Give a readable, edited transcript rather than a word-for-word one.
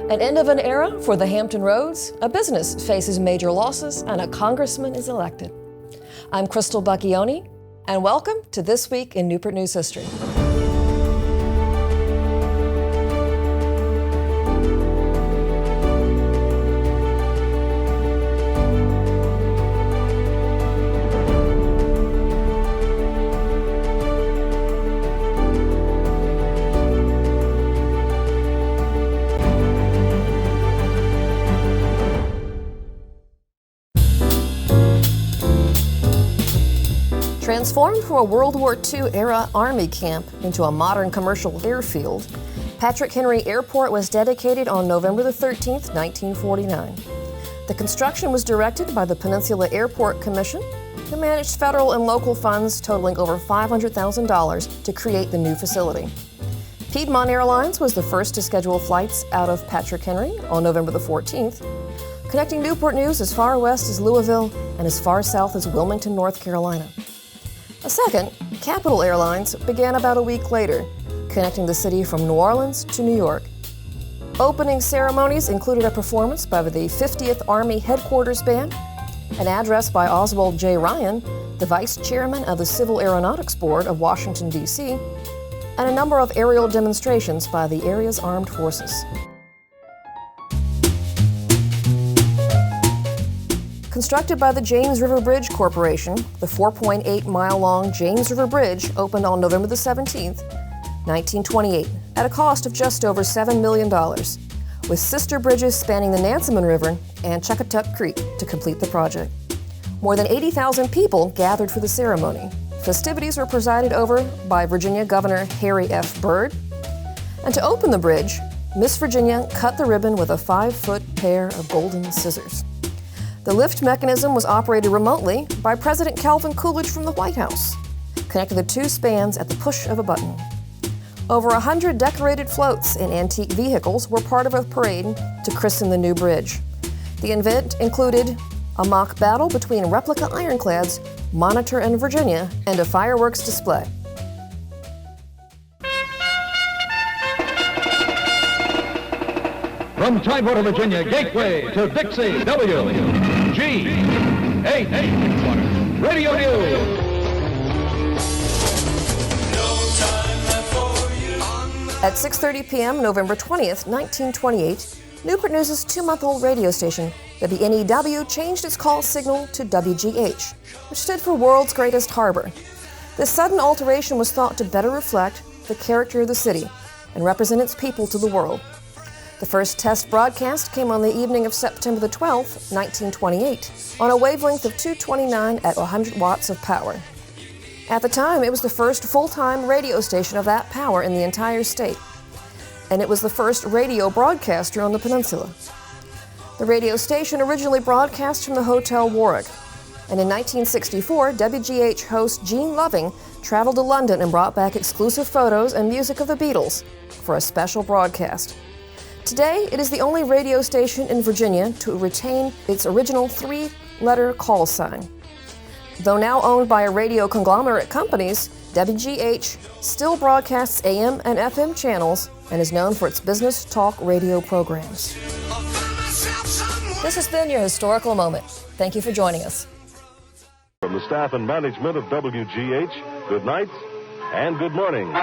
An end of an era for the Hampton Roads, a business faces major losses, and a congressman is elected. I'm Crystal Bacchioni, and welcome to This Week in Newport News History. Transformed from a World War II-era Army camp into a modern commercial airfield, Patrick Henry Airport was dedicated on November 13, 1949. The construction was directed by the Peninsula Airport Commission, who managed federal and local funds totaling over $500,000 to create the new facility. Piedmont Airlines was the first to schedule flights out of Patrick Henry on November 14th, connecting Newport News as far west as Louisville and as far south as Wilmington, North Carolina. A second, Capital Airlines, began about a week later, connecting the city from New Orleans to New York. Opening ceremonies included a performance by the 50th Army Headquarters Band, an address by Oswald J. Ryan, the Vice Chairman of the Civil Aeronautics Board of Washington, D.C., and a number of aerial demonstrations by the area's armed forces. Constructed by the James River Bridge Corporation, the 4.8-mile-long James River Bridge opened on November 17, 1928, at a cost of just over $7 million, with sister bridges spanning the Nansemond River and Chuckatuck Creek to complete the project. More than 80,000 people gathered for the ceremony. Festivities were presided over by Virginia Governor Harry F. Byrd. And to open the bridge, Miss Virginia cut the ribbon with a 5-foot pair of golden scissors. The lift mechanism was operated remotely by President Calvin Coolidge from the White House, connecting the two spans at the push of a button. Over 100 decorated floats and antique vehicles were part of a parade to christen the new bridge. The event included a mock battle between replica ironclads, Monitor and Virginia, and a fireworks display. From Tidewater, Virginia, gateway to Dixie, WG8 Radio News. At 6:30 p.m., November 20th, 1928, Newport News' 2-month-old radio station, WNEW, changed its call signal to WGH, which stood for World's Greatest Harbor. This sudden alteration was thought to better reflect the character of the city and represent its people to the world. The first test broadcast came on the evening of September 12, 1928, on a wavelength of 229 at 100 watts of power. At the time, it was the first full-time radio station of that power in the entire state, and it was the first radio broadcaster on the peninsula. The radio station originally broadcast from the Hotel Warwick, and in 1964, WGH host Gene Loving traveled to London and brought back exclusive photos and music of the Beatles for a special broadcast. Today, it is the only radio station in Virginia to retain its original 3-letter call sign. Though now owned by a radio conglomerate companies, WGH still broadcasts AM and FM channels and is known for its business talk radio programs. This has been your Historical Moment. Thank you for joining us. From the staff and management of WGH, good night and good morning.